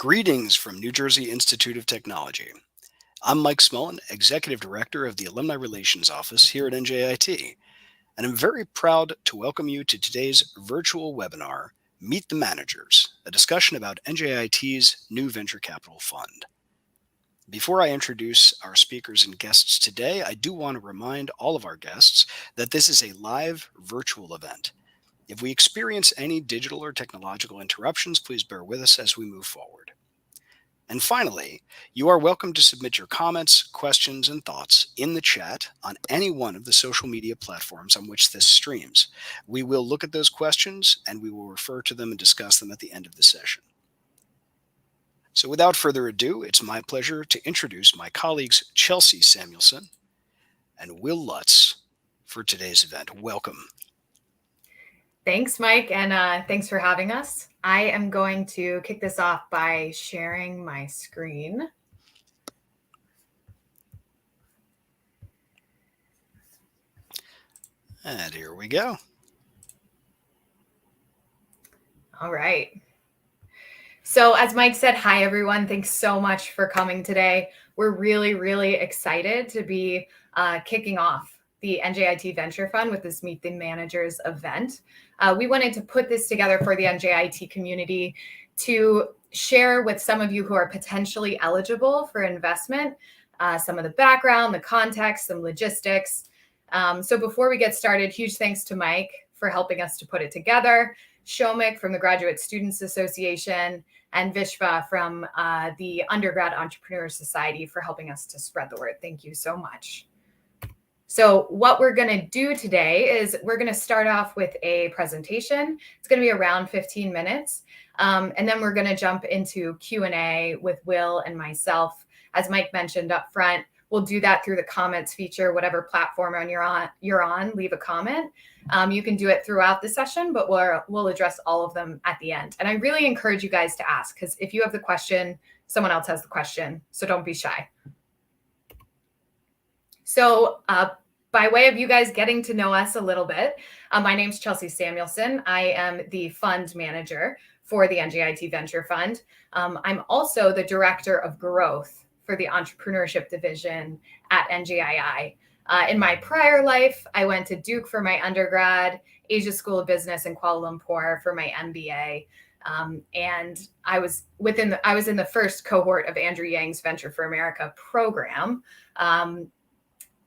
Greetings from New Jersey Institute of Technology. I'm Mike Smullen, Executive Director of the Alumni Relations Office here at NJIT, and I'm very proud to welcome you to today's virtual webinar, Meet the Managers, a discussion about NJIT's new venture capital fund. Before I introduce our speakers and guests today, I do want to remind all of our guests that this is a live virtual event. If we experience any digital or technological interruptions, please bear with us as we move forward. And finally, you are welcome to submit your comments, questions, and thoughts in the chat on any one of the social media platforms on which this streams. We will look at those questions and we will refer to them and discuss them at the end of the session. So without further ado, it's my pleasure to introduce my colleagues Chelsea Samuelson and Will Lutz for today's event. Welcome. Thanks, Mike, and thanks for having us. I am going to kick this off by sharing my screen. And here we go. All right. So as Mike said, hi, everyone. Thanks so much for coming today. We're really, really excited to be kicking off the NJIT Venture Fund with this Meet the Managers event. We wanted to put this together for the NJIT community to share with some of you who are potentially eligible for investment, some of the background, the context, some logistics. So before we get started, huge thanks to Mike for helping us to put it together, Shomik from the Graduate Students Association, and Vishva from the Undergrad Entrepreneurs Society for helping us to spread the word. Thank you so much. So what we're going to do today is we're going to start off with a presentation. It's going to be around 15 minutes. And then we're going to jump into Q&A with Will and myself. As Mike mentioned up front, we'll do that through the comments feature, whatever platform you're on, leave a comment. You can do it throughout the session, but we'll address all of them at the end. And I really encourage you guys to ask, because if you have the question, someone else has the question. So don't be shy. So by way of you guys getting to know us a little bit, my name's Chelsea Samuelson. I am the fund manager for the NJIT Venture Fund. I'm also the director of growth for the entrepreneurship division at NJII. In my prior life, I went to Duke for my undergrad, Asia School of Business in Kuala Lumpur for my MBA. And I was in the first cohort of Andrew Yang's Venture for America program.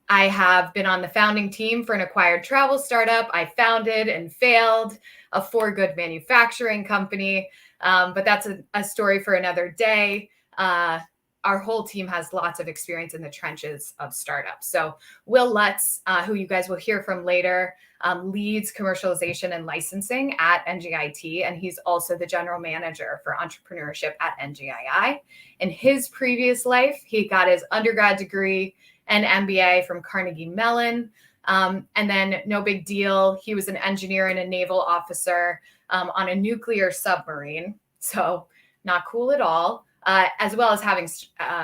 I have been on the founding team for an acquired travel startup. I founded and failed a for good manufacturing company, but that's a story for another day. Our whole team has lots of experience in the trenches of startups. So Will Lutz, who you guys will hear from later, leads commercialization and licensing at NJIT, and he's also the general manager for entrepreneurship at NJII. In his previous life, he got his undergrad degree and MBA from Carnegie Mellon. And then no big deal, he was an engineer and a naval officer on a nuclear submarine. So not cool at all, as well as having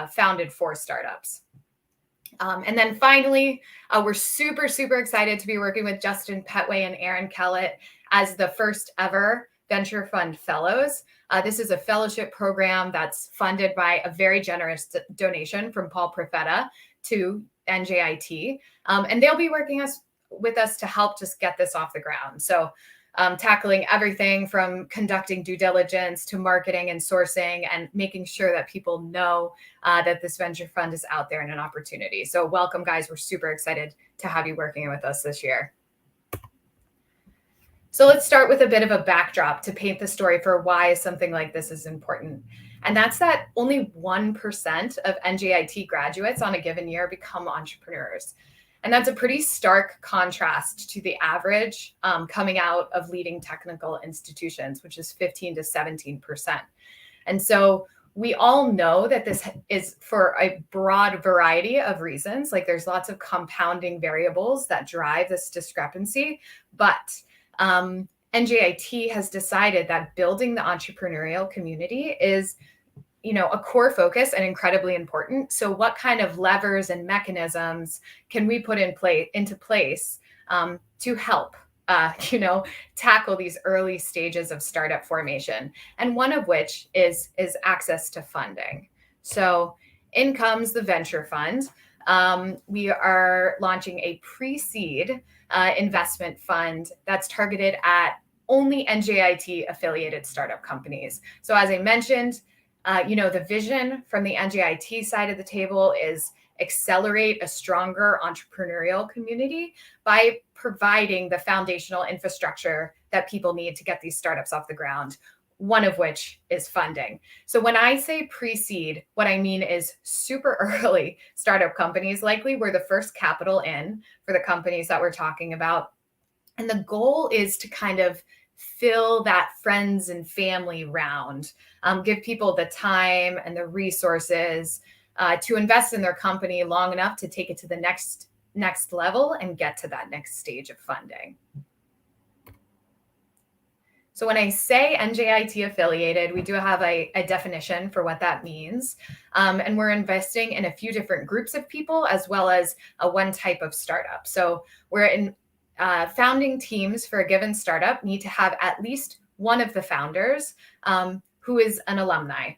founded 4 startups. And then finally, we're super, super excited to be working with Justin Petway and Aaron Kellett as the first ever Venture Fund Fellows. This is a fellowship program that's funded by a very generous donation from Paul Profeta to NJIT. And they'll be working with us to help just get this off the ground. So tackling everything from conducting due diligence to marketing and sourcing and making sure that people know that this venture fund is out there and an opportunity. So welcome, guys. We're super excited to have you working with us this year. So let's start with a bit of a backdrop to paint the story for why something like this is important. And that's that only 1% of NJIT graduates on a given year become entrepreneurs. And that's a pretty stark contrast to the average coming out of leading technical institutions, which is 15 to 17%. And so we all know that this is for a broad variety of reasons. Like there's lots of compounding variables that drive this discrepancy, but NJIT has decided that building the entrepreneurial community is, a core focus and incredibly important. So what kind of levers and mechanisms can we put into place to help tackle these early stages of startup formation. And one of which is access to funding. So in comes the venture fund. We are launching a pre-seed investment fund that's targeted at only NJIT affiliated startup companies. So as I mentioned, the vision from the NJIT side of the table is accelerate a stronger entrepreneurial community by providing the foundational infrastructure that people need to get these startups off the ground, one of which is funding. So when I say pre-seed, what I mean is super early startup companies. Likely we're the first capital in for the companies that we're talking about. And the goal is to kind of fill that friends and family round, give people the time and the resources to invest in their company long enough to take it to the next level and get to that next stage of funding. So when I say NJIT affiliated, we do have a definition for what that means. And we're investing in a few different groups of people as well as one type of startup. So we're in founding teams for a given startup need to have at least one of the founders who is an alumni.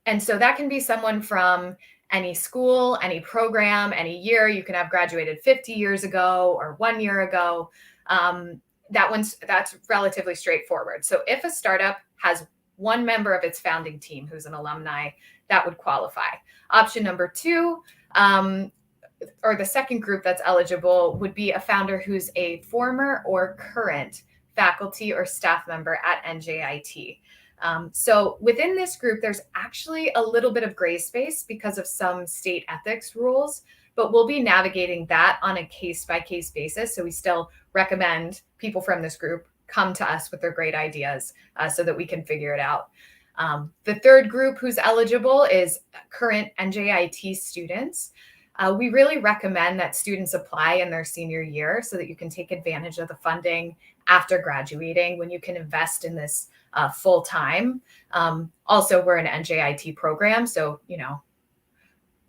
And so that can be someone from any school, any program, any year. You can have graduated 50 years ago or 1 year ago. That's relatively straightforward. So if a startup has one member of its founding team who's an alumni, that would qualify. Option number two, or the second group that's eligible, would be a founder who's a former or current faculty or staff member at NJIT. So within this group, there's actually a little bit of gray space because of some state ethics rules, but we'll be navigating that on a case-by-case basis. So we still recommend people from this group come to us with their great ideas so that we can figure it out. The third group who's eligible is current NJIT students. We really recommend that students apply in their senior year so that you can take advantage of the funding after graduating when you can invest in this full time. Also, we're an NJIT program, so,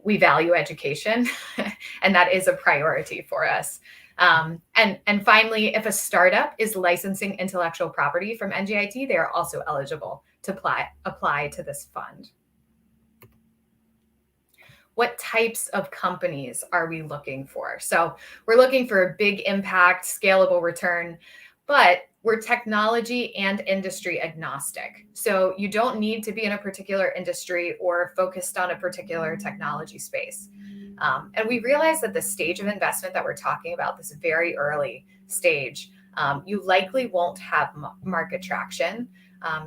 we value education and that is a priority for us. And finally, if a startup is licensing intellectual property from NJIT, they are also eligible to apply to this fund. What types of companies are we looking for? So we're looking for a big impact, scalable return, but we're technology and industry agnostic. So you don't need to be in a particular industry or focused on a particular technology space. And we realize that the stage of investment that we're talking about, this very early stage, you likely won't have market traction.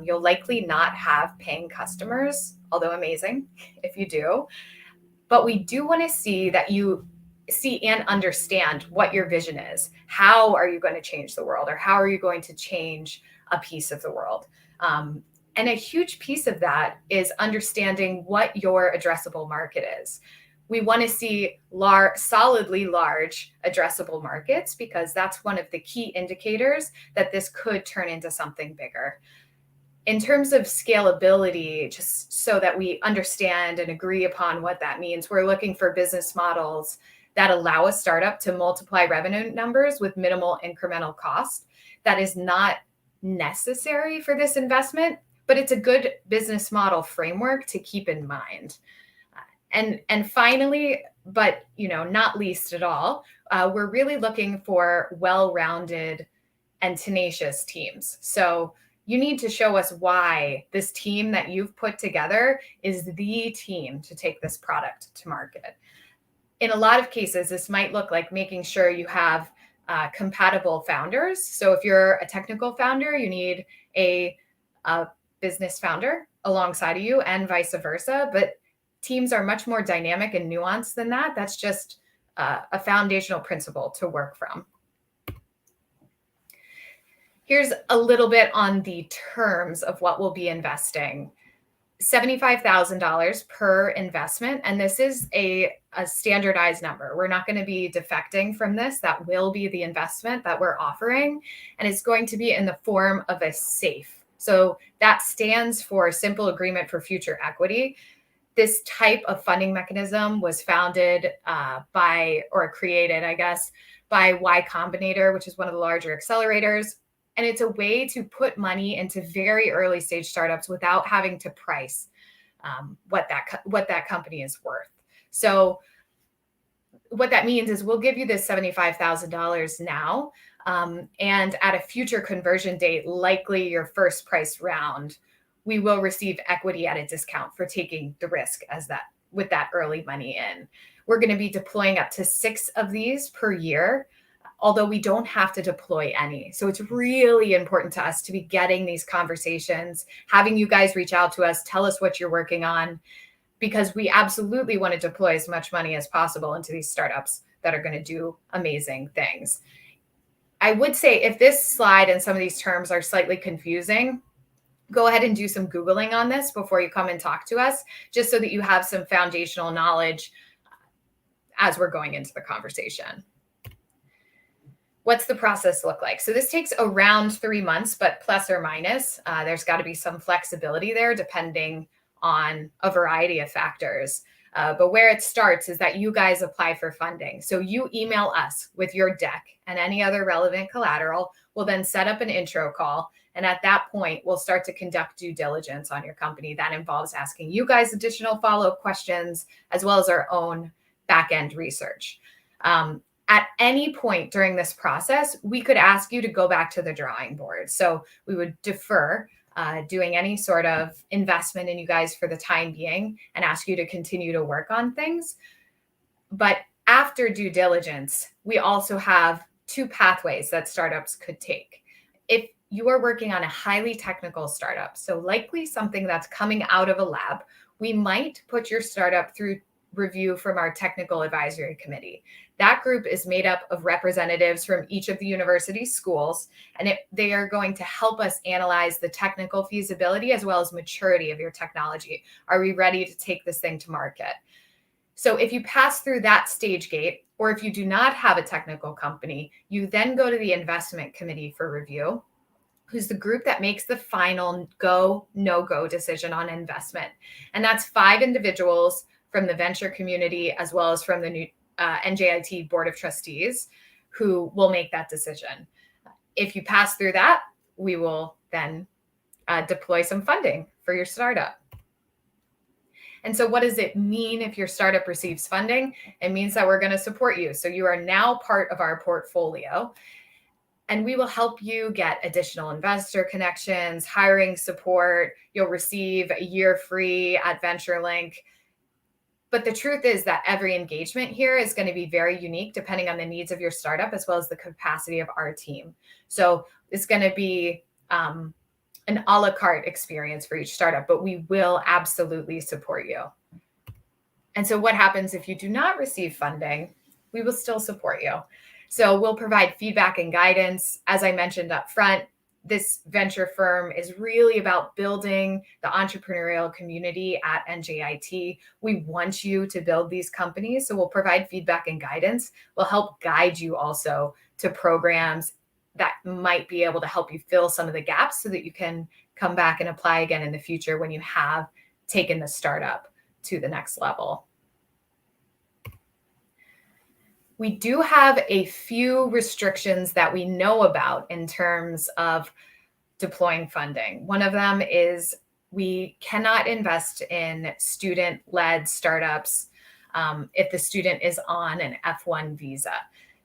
You'll likely not have paying customers, although amazing if you do. But we do want to see that you see and understand what your vision is. How are you going to change the world, or how are you going to change a piece of the world? And a huge piece of that is understanding what your addressable market is. We want to see solidly large addressable markets because that's one of the key indicators that this could turn into something bigger. In terms of scalability, just so that we understand and agree upon what that means, we're looking for business models that allow a startup to multiply revenue numbers with minimal incremental cost. That is not necessary for this investment, but it's a good business model framework to keep in mind. And finally, but not least at all, we're really looking for well-rounded and tenacious teams. So you need to show us why this team that you've put together is the team to take this product to market. In a lot of cases, this might look like making sure you have compatible founders. So if you're a technical founder, you need a business founder alongside of you and vice versa. But teams are much more dynamic and nuanced than that. That's just a foundational principle to work from. Here's a little bit on the terms of what we'll be investing. $75,000 per investment. And this is a standardized number. We're not going to be defecting from this. That will be the investment that we're offering. And it's going to be in the form of a SAFE. So that stands for Simple Agreement for Future Equity. This type of funding mechanism was founded created, by Y Combinator, which is one of the larger accelerators. And it's a way to put money into very early stage startups without having to price what that company is worth. So what that means is we'll give you this $75,000 now, and at a future conversion date, likely your first price round, we will receive equity at a discount for taking the risk with that early money in. We're going to be deploying up to 6 of these per year, although we don't have to deploy any. So it's really important to us to be getting these conversations, having you guys reach out to us, tell us what you're working on, because we absolutely want to deploy as much money as possible into these startups that are going to do amazing things. I would say if this slide and some of these terms are slightly confusing, go ahead and do some Googling on this before you come and talk to us, just so that you have some foundational knowledge as we're going into the conversation. What's the process look like? So this takes around 3 months, but plus or minus. There's got to be some flexibility there depending on a variety of factors. But where it starts is that you guys apply for funding. So you email us with your deck and any other relevant collateral. We'll then set up an intro call. And at that point, we'll start to conduct due diligence on your company. That involves asking you guys additional follow-up questions, as well as our own back-end research. At any point during this process, we could ask you to go back to the drawing board. So we would defer doing any sort of investment in you guys for the time being and ask you to continue to work on things. But after due diligence, we also have 2 pathways that startups could take. If you are working on a highly technical startup, so likely something that's coming out of a lab, we might put your startup through review from our technical advisory committee. That group is made up of representatives from each of the university schools, and they are going to help us analyze the technical feasibility as well as maturity of your technology. Are we ready to take this thing to market? So if you pass through that stage gate, or if you do not have a technical company, you then go to the investment committee for review, who's the group that makes the final go, no-go decision on investment. And that's 5 individuals from the venture community, as well as from the new NJIT Board of Trustees, who will make that decision. If you pass through that, we will then deploy some funding for your startup. And so what does it mean if your startup receives funding? It means that we're going to support you. So you are now part of our portfolio, and we will help you get additional investor connections, hiring support. You'll receive a year free at VentureLink. But the truth is that every engagement here is going to be very unique depending on the needs of your startup as well as the capacity of our team. So it's going to be an a la carte experience for each startup, but we will absolutely support you. And so what happens if you do not receive funding? We will still support you. So we'll provide feedback and guidance. As I mentioned up front, this venture firm is really about building the entrepreneurial community at NJIT. We want you to build these companies, so we'll provide feedback and guidance. We'll help guide you also to programs that might be able to help you fill some of the gaps so that you can come back and apply again in the future when you have taken the startup to the next level. We do have a few restrictions that we know about in terms of deploying funding. One of them is we cannot invest in student-led startups if the student is on an F1 visa.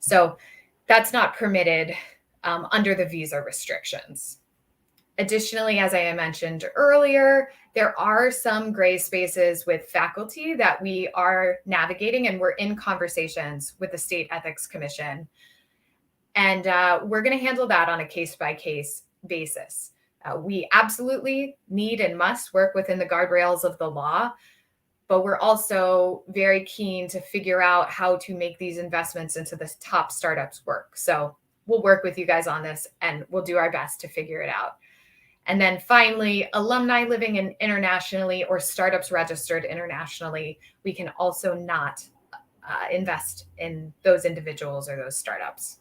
So that's not permitted under the visa restrictions. Additionally, as I mentioned earlier, there are some gray spaces with faculty that we are navigating, and we're in conversations with the State Ethics Commission. And we're going to handle that on a case-by-case basis. We absolutely need and must work within the guardrails of the law, but we're also very keen to figure out how to make these investments into the top startups work. So we'll work with you guys on this, and we'll do our best to figure it out. And then finally, alumni living internationally or startups registered internationally, we can also not invest in those individuals or those startups.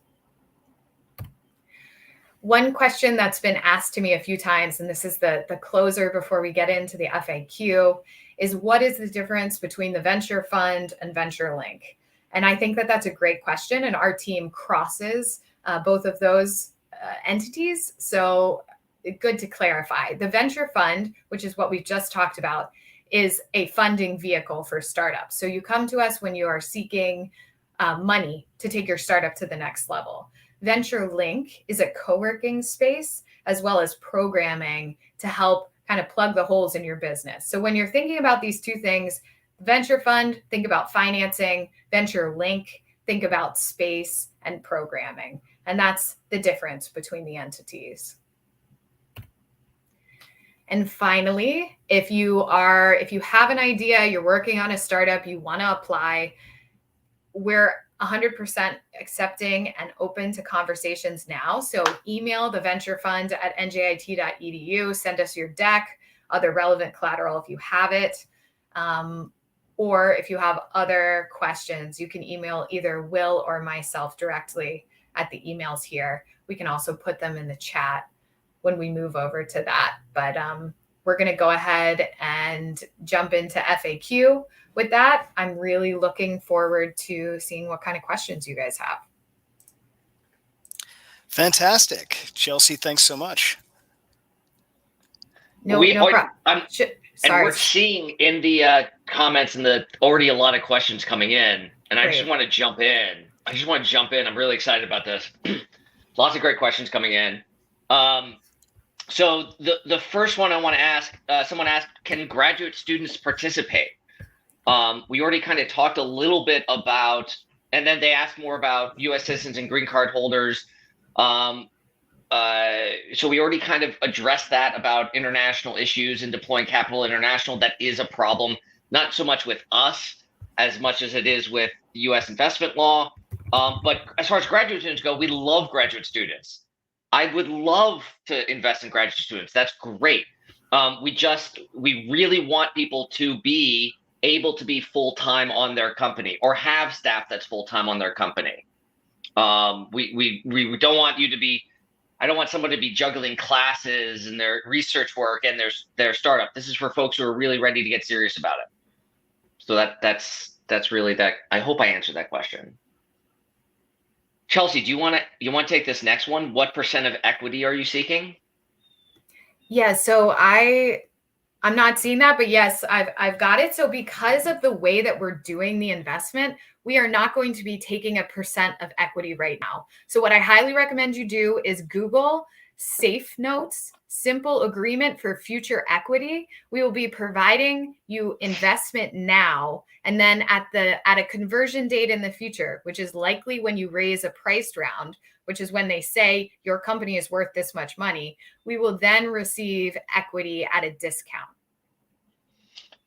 One question that's been asked to me a few times, and this is the closer before we get into the FAQ, is what is the difference between the venture fund and VentureLink? And I think that that's a great question. And our team crosses both of those entities. So good to clarify. The venture fund, which is what we've just talked about, is a funding vehicle for startups. So you come to us when you are seeking money to take your startup to the next level. Venture Link is a co-working space as well as programming to help kind of plug the holes in your business. So when you're thinking about these two things, venture fund, think about financing. Venture Link, think about space and programming. And that's the difference between the entities. And finally, if you have an idea, you're working on a startup, you want to apply, we're 100% accepting and open to conversations now. So email the venture fund at njit.edu, send us your deck, other relevant collateral if you have it. Or if you have other questions, you can email either Will or myself directly at the emails here. We can also put them in the chat when we move over to that. But we're going to go ahead and jump into FAQ. With that, I'm really looking forward to seeing what kind of questions you guys have. Fantastic. Chelsea, thanks so much. No problem. And we're seeing in the comments and already a lot of questions coming in. And I just want to jump in. I'm really excited about this. Lots of great questions coming in. So the first one I want to ask, someone asked, can graduate students participate? We already kind of talked a little bit about, and then they asked more about U.S. citizens and green card holders. So we already kind of addressed that about international issues and deploying capital international. That is a problem, not so much with us as much as it is with the U.S. investment law. But as far as graduate students go, we love graduate students. I would love to invest in graduate students. That's great. We really want people to be able to be full-time on their company or have staff that's full-time on their company. We don't want you to be, I don't want someone to be juggling classes and their research work and their startup. This is for folks who are really ready to get serious about it. So that's really that. I hope I answered that question. Chelsea, do you want to take this next one? What % of equity are you seeking? Yeah, so I'm not seeing that, but yes, I've got it. So because of the way that we're doing the investment, we are not going to be taking a % of equity right now. So what I highly recommend you do is Google Safe Notes, Simple Agreement for Future Equity. We will be providing you investment now, and then at a conversion date in the future, which is likely when you raise a priced round, which is when they say your company is worth this much money, we will then receive equity at a discount.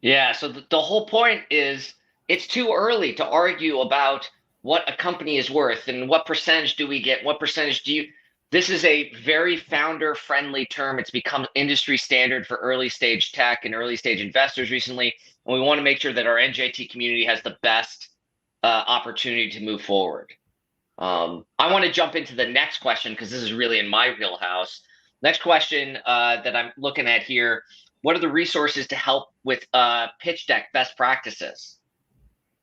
Yeah, so the whole point is it's too early to argue about what a company is worth and what percentage do we get, what percentage do you. This is a very founder-friendly term. It's become industry standard for early stage tech and early stage investors recently. And we want to make sure that our NJIT community has the best opportunity to move forward. I want to jump into the next question because this is really in my wheelhouse. Next question that I'm looking at here, what are the resources to help with pitch deck best practices?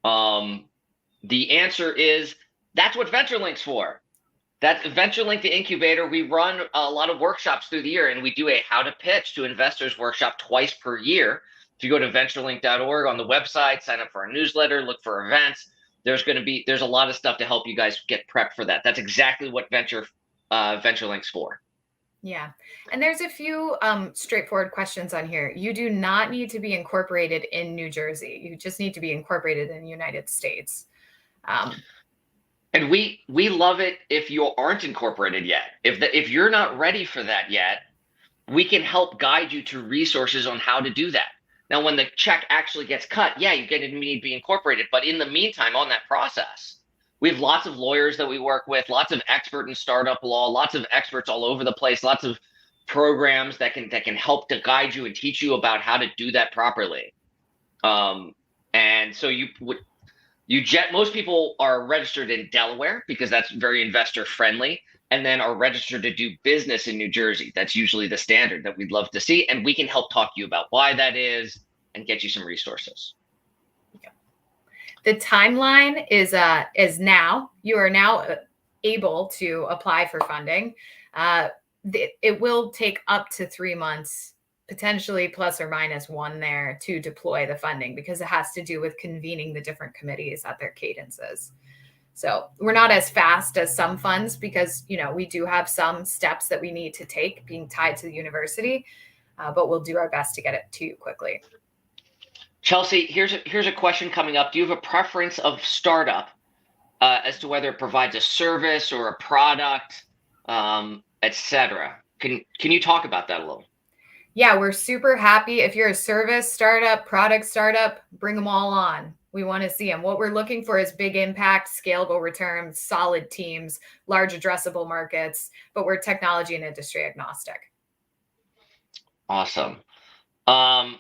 The answer is that's what VentureLink's for. That's VentureLink, the incubator. We run a lot of workshops through the year, and we do a how to pitch to investors workshop twice per year. If you go to venturelink.org on the website, sign up for our newsletter, look for events. There's a lot of stuff to help you guys get prepped for that. That's exactly what VentureLink's for. Yeah. And there's a few straightforward questions on here. You do not need to be incorporated in New Jersey. You just need to be incorporated in the United States. And we love it if you aren't incorporated yet. If you're not ready for that yet, we can help guide you to resources on how to do that. Now, when the check actually gets cut, yeah, you need to be incorporated. But in the meantime, on that process, we have lots of lawyers that we work with, lots of experts in startup law, lots of experts all over the place, lots of programs that can help to guide you and teach you about how to do that properly. And so most people are registered in Delaware because that's very investor friendly, and then are registered to do business in New Jersey. That's usually the standard that we'd love to see, and we can help talk to you about why that is and get you some resources. The timeline is now. You are now able to apply for funding. It will take up to 3 months, potentially plus or minus one there, to deploy the funding, because it has to do with convening the different committees at their cadences. So we're not as fast as some funds, because, you know, we do have some steps that we need to take being tied to the university, but we'll do our best to get it to you quickly. Chelsea, here's a question coming up. Do you have a preference of startup as to whether it provides a service or a product, etc.? Can you talk about that a little? Yeah, we're super happy. If you're a service startup, product startup, bring them all on. We want to see them. What we're looking for is big impact, scalable returns, solid teams, large addressable markets, but we're technology and industry agnostic. Awesome. Will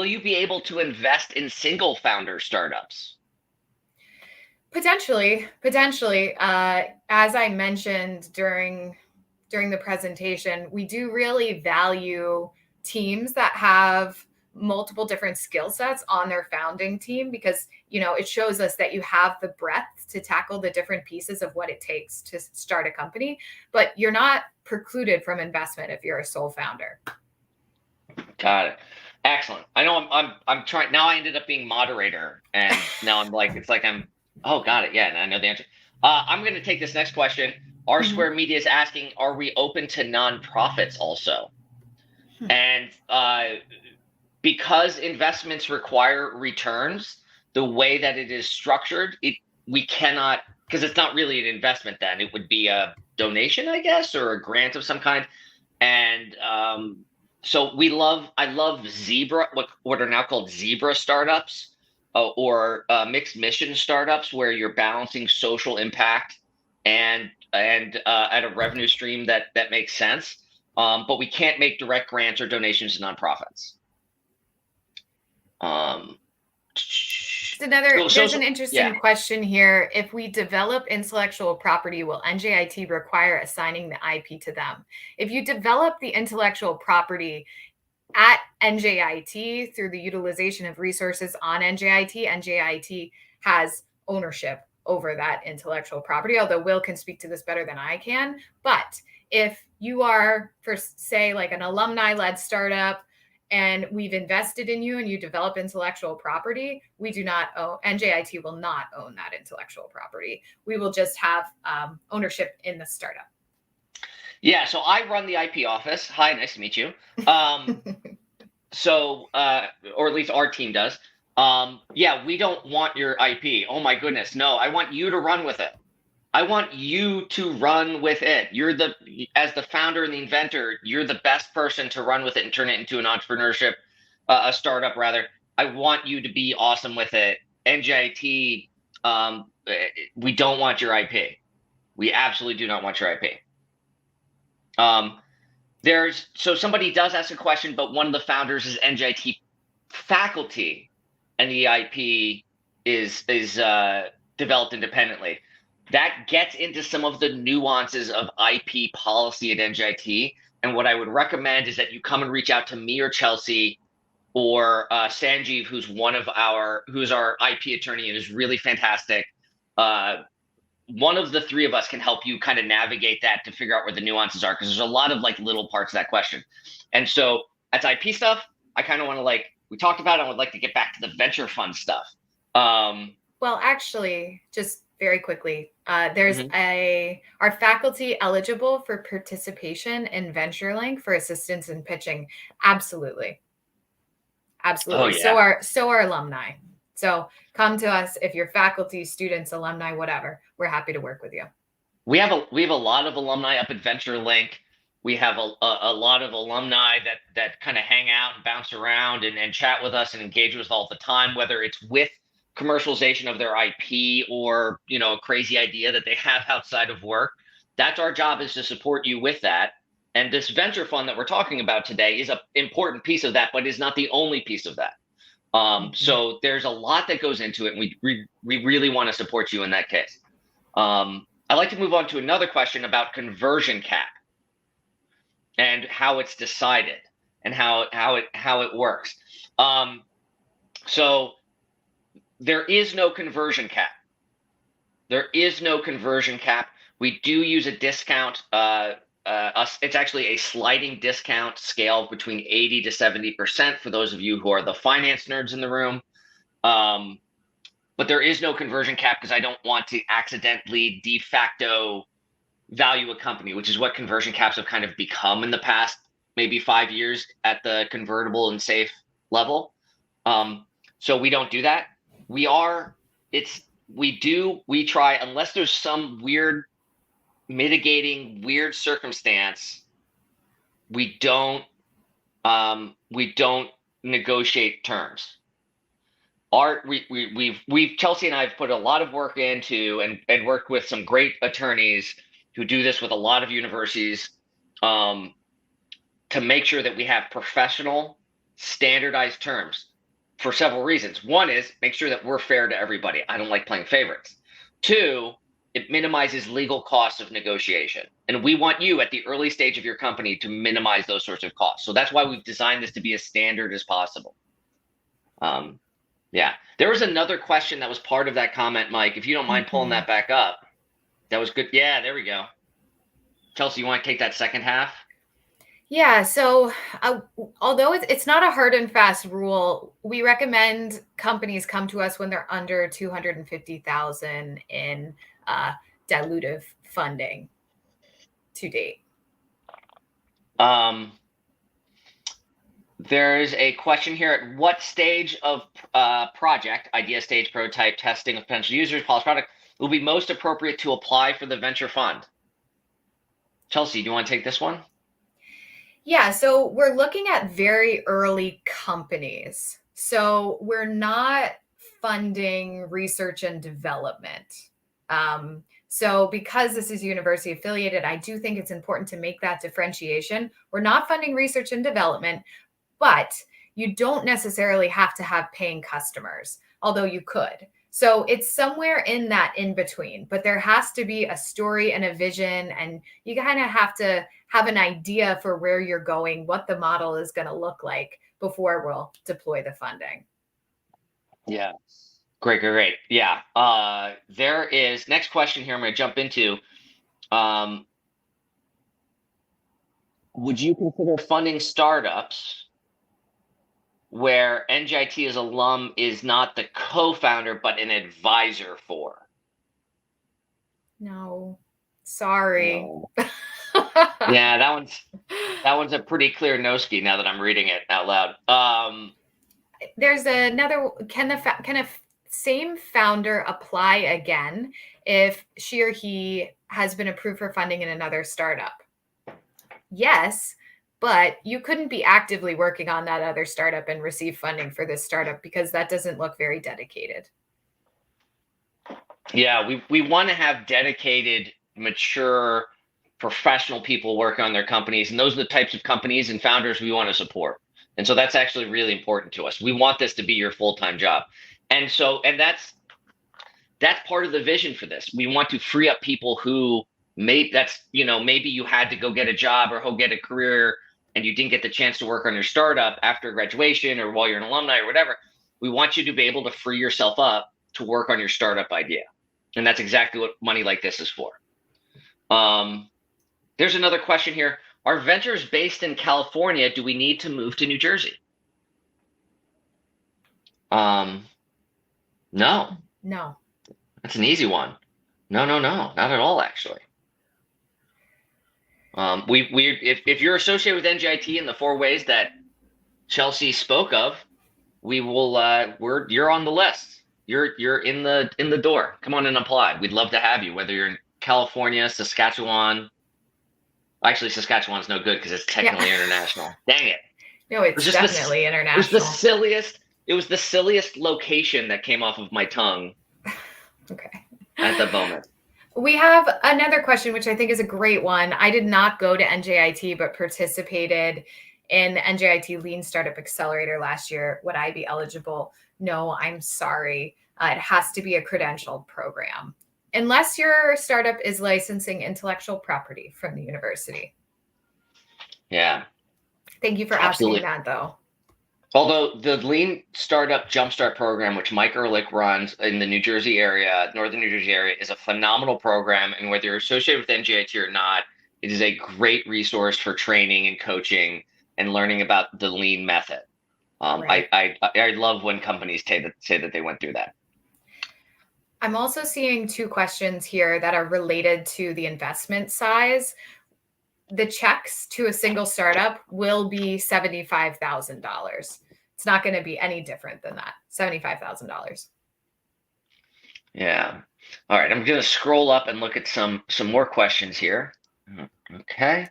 you be able to invest in single founder startups? Potentially. As I mentioned during the presentation, we do really value teams that have multiple different skill sets on their founding team, because, you know, it shows us that you have the breadth to tackle the different pieces of what it takes to start a company, but you're not precluded from investment if you're a sole founder. Got it. Excellent. I know I'm trying now. I ended up being moderator, and now I'm like, it's like oh, got it. Yeah, and I know the answer. I'm going to take this next question. R Square Media is asking, are we open to nonprofits also? And because investments require returns, the way that it is structured, we cannot, because it's not really an investment then. It would be a donation, I guess, or a grant of some kind. And so I love Zebra, what are now called Zebra startups, or mixed mission startups, where you're balancing social impact and at a revenue stream that makes sense. But we can't make direct grants or donations to nonprofits. There's an interesting question here. If we develop intellectual property, will NJIT require assigning the IP to them? If you develop the intellectual property at NJIT through the utilization of resources on NJIT, NJIT has ownership over that intellectual property, although Will can speak to this better than I can. But if you are, for say, like an alumni-led startup, and we've invested in you and you develop intellectual property, we do not own, NJIT will not own that intellectual property. We will just have ownership in the startup. Yeah, so I run the IP office. Hi, nice to meet you. So, or at least our team does. Yeah, we don't want your IP. Oh my goodness, no, I want you to run with it. I want you to run with it. As the founder and the inventor, you're the best person to run with it and turn it into an entrepreneurship, a startup rather. I want you to be awesome with it. NJIT, we don't want your IP. We absolutely do not want your IP. So somebody does ask a question, but one of the founders is NJIT faculty, and the IP is developed independently. That gets into some of the nuances of IP policy at NJIT. And what I would recommend is that you come and reach out to me or Chelsea or Sanjeev, who's our IP attorney and is really fantastic. One of the three of us can help you kind of navigate that to figure out where the nuances are, because there's a lot of like little parts of that question. And so that's IP stuff. I kind of want to, we talked about it, I would like to get back to the venture fund stuff. Well, actually, just very quickly, there's are faculty eligible for participation in VentureLink for assistance in pitching? Absolutely. Oh, yeah. So are alumni. So come to us if you're faculty, students, alumni, whatever. We're happy to work with you. We have a lot of alumni up at VentureLink. We have a lot of alumni that kind of hang out and bounce around and chat with us and engage with us all the time, whether it's with commercialization of their IP or, a crazy idea that they have outside of work. That's our job, is to support you with that. And this venture fund that we're talking about today is an important piece of that, but is not the only piece of that. So there's a lot that goes into it, and we really want to support you in that case. I'd like to move on to another question about conversion cap and how it's decided and how it works. So there is no conversion cap. There is no conversion cap. We do use a discount. It's actually a sliding discount scale between 80 to 70% for those of you who are the finance nerds in the room. But there is no conversion cap because I don't want to accidentally de facto value a company, which is what conversion caps have kind of become in the past maybe 5 years at the convertible and safe level. So we don't do that. We try, unless there's some weird mitigating weird circumstance, we don't negotiate terms. Chelsea and I have put a lot of work into and worked with some great attorneys who do this with a lot of universities, to make sure that we have professional, standardized terms for several reasons. One is make sure that we're fair to everybody. I don't like playing favorites. Two, it minimizes legal costs of negotiation. And we want you at the early stage of your company to minimize those sorts of costs. So that's why we've designed this to be as standard as possible. Yeah, there was another question that was part of that comment, Mike. If you don't mind pulling that back up, that was good. Yeah, there we go. Chelsea, you want to take that second half? Yeah, so although it's not a hard and fast rule, we recommend companies come to us when they're under 250,000 in dilutive funding to date. There's a question here: at what stage of project, idea stage, prototype, testing with potential users, polished product, will be most appropriate to apply for the venture fund? Chelsea, do you want to take this one? Yeah, so we're looking at very early companies. So we're not funding research and development. So because this is university affiliated, I do think it's important to make that differentiation. We're not funding research and development, but you don't necessarily have to have paying customers, although you could. So it's somewhere in that in between, but there has to be a story and a vision, and you kind of have to have an idea for where you're going, what the model is going to look like before we'll deploy the funding. Yeah. Great. Yeah. There is next question here I'm going to jump into. Would you consider funding startups where NJIT as alum is not the co-founder but an advisor for? No, sorry. No. Yeah, that one's a pretty clear no-ski now that I'm reading it out loud. There's another. Can a same founder apply again if she or he has been approved for funding in another startup? Yes, but you couldn't be actively working on that other startup and receive funding for this startup because that doesn't look very dedicated. Yeah, we want to have dedicated, mature, professional people working on their companies, and those are the types of companies and founders we want to support. And so that's actually really important to us. We want this to be your full-time job. And that's part of the vision for this. We want to free up people who maybe you had to go get a job or go get a career and you didn't get the chance to work on your startup after graduation or while you're an alumni or whatever. We want you to be able to free yourself up to work on your startup idea. And that's exactly what money like this is for. There's another question here. Are ventures based in California? Do we need to move to New Jersey? No. No. That's an easy one. No, not at all, actually. If you're associated with NJIT in the 4 ways that Chelsea spoke of, we will. You're on the list. You're in the door. Come on and apply. We'd love to have you, whether you're in California, Saskatchewan. Actually, Saskatchewan's no good because it's technically international. Dang it. No, it's definitely international. It was the silliest location that came off of my tongue. Okay. At the moment. We have another question, which I think is a great one. I did not go to NJIT, but participated in the NJIT Lean Startup Accelerator last year. Would I be eligible? No, I'm sorry. It has to be a credentialed program, unless your startup is licensing intellectual property from the university. Yeah. Thank you for asking that, though. Although the Lean Startup Jumpstart program, which Mike Ehrlich runs in the New Jersey area, northern New Jersey area, is a phenomenal program. And whether you're associated with NJIT or not, it is a great resource for training and coaching and learning about the Lean method. Right. I love when companies say that they went through that. I'm also seeing two questions here that are related to the investment size. The checks to a single startup will be $75,000. It's not going to be any different than that. $75,000. Yeah. All right. I'm going to scroll up and look at some more questions here. Okay.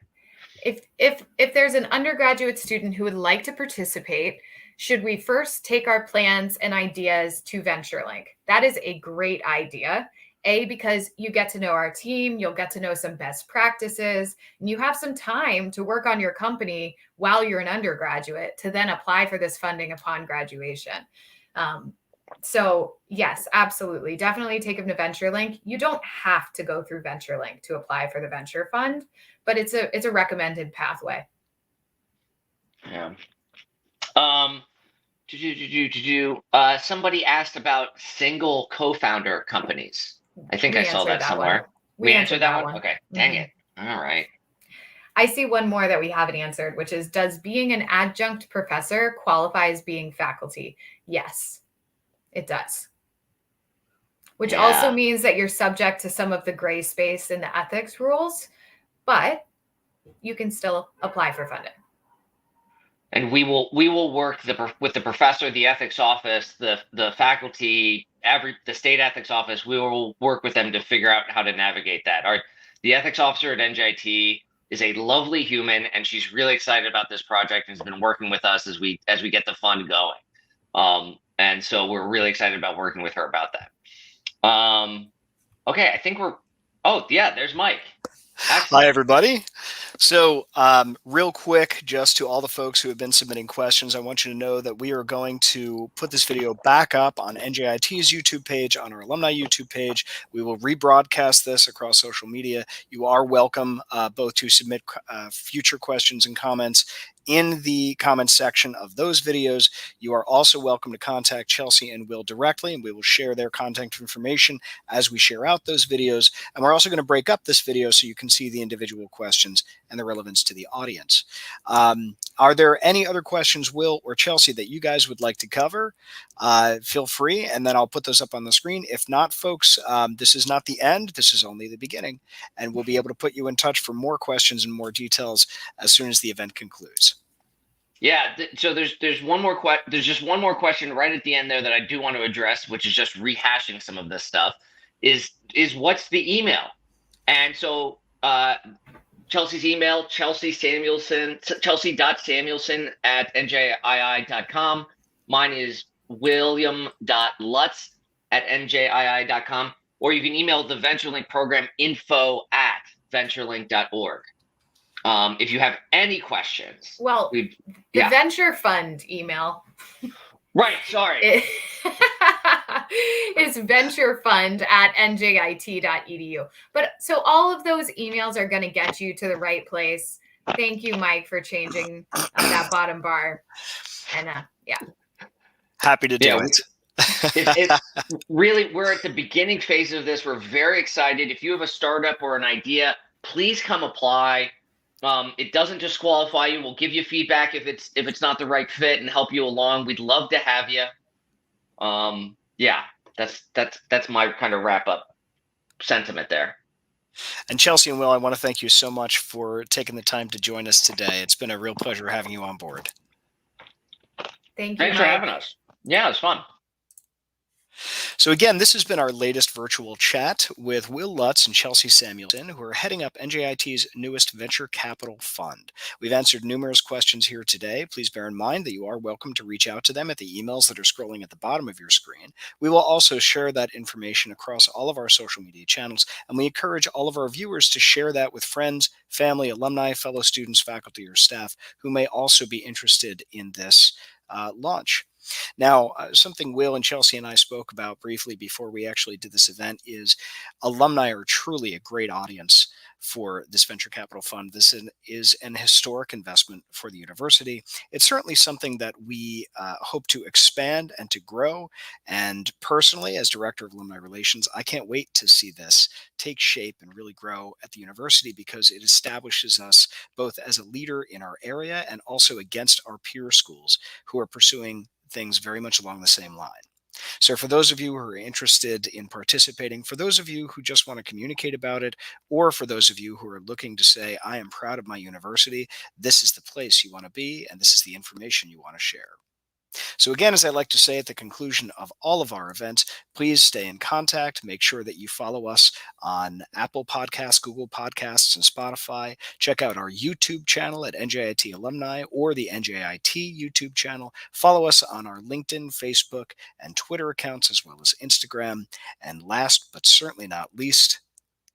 If there's an undergraduate student who would like to participate, should we first take our plans and ideas to VentureLink? That is a great idea. Because you get to know our team, you'll get to know some best practices, and you have some time to work on your company while you're an undergraduate to then apply for this funding upon graduation. So yes, absolutely. Definitely take them to VentureLink. You don't have to go through VentureLink to apply for the venture fund, but it's a recommended pathway. Yeah. Somebody asked about single co-founder companies. I think I saw that somewhere. We answered that one? Okay. Dang it. All right. I see one more that we haven't answered, which is, does being an adjunct professor qualify as being faculty? Yes, it does. Which also means that you're subject to some of the gray space in the ethics rules, but you can still apply for funding. And we will work with the professor, the ethics office, the faculty, the state ethics office. We will work with them to figure out how to navigate that. The ethics officer at NJIT is a lovely human, and she's really excited about this project and has been working with us as we get the fund going. And so we're really excited about working with her about that. Okay, I think oh yeah, there's Mike. Excellent. Hi, everybody. So real quick, just to all the folks who have been submitting questions, I want you to know that we are going to put this video back up on NJIT's YouTube page, on our alumni YouTube page. We will rebroadcast this across social media. You are welcome both to submit future questions and comments in the comments section of those videos. You are also welcome to contact Chelsea and Will directly, and we will share their contact information as we share out those videos. And we're also going to break up this video so you can see the individual questions and the relevance to the audience. Are there any other questions, Will or Chelsea, that you guys would like to cover? Feel free, and then I'll put those up on the screen. If not, folks, this is not the end. This is only the beginning, and we'll be able to put you in touch for more questions and more details as soon as the event concludes. Yeah, so there's one more there's just one more question right at the end there that I do want to address, which is just rehashing some of this stuff. Is what's the email? And so Chelsea's email, chelsea.samuelson@njii.com. Mine is william.lutz@njii.com. Or you can email the VentureLink program info@venturelink.org. If you have any questions. Well, the Venture Fund email. Right, sorry. It's venturefund@njit.edu. But so all of those emails are going to get you to the right place. Thank you, Mike, for changing that bottom bar. And yeah. Happy to do it. It's really, we're at the beginning phase of this. We're very excited. If you have a startup or an idea, please come apply. It doesn't disqualify you. We'll give you feedback if it's not the right fit and help you along. We'd love to have you. Yeah, that's my kind of wrap up sentiment there. And Chelsea and Will, I want to thank you so much for taking the time to join us today. It's been a real pleasure having you on board. Thank you. Thanks for having us. Yeah, it was fun. So again, this has been our latest virtual chat with Will Lutz and Chelsea Samuelson, who are heading up NJIT's newest venture capital fund. We've answered numerous questions here today. Please bear in mind that you are welcome to reach out to them at the emails that are scrolling at the bottom of your screen. We will also share that information across all of our social media channels, and we encourage all of our viewers to share that with friends, family, alumni, fellow students, faculty, or staff who may also be interested in this launch. Now, something Will and Chelsea and I spoke about briefly before we actually did this event is alumni are truly a great audience for this venture capital fund. This is an historic investment for the university. It's certainly something that we hope to expand and to grow. And personally, as Director of Alumni Relations, I can't wait to see this take shape and really grow at the university because it establishes us both as a leader in our area and also against our peer schools who are pursuing things very much along the same line. So, for those of you who are interested in participating, for those of you who just want to communicate about it, or for those of you who are looking to say, I am proud of my university, this is the place you want to be, and this is the information you want to share. So, again, as I like to say at the conclusion of all of our events, please stay in contact. Make sure that you follow us on Apple Podcasts, Google Podcasts, and Spotify. Check out our YouTube channel at NJIT Alumni or the NJIT YouTube channel. Follow us on our LinkedIn, Facebook, and Twitter accounts, as well as Instagram. And last but certainly not least,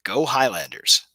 go Highlanders.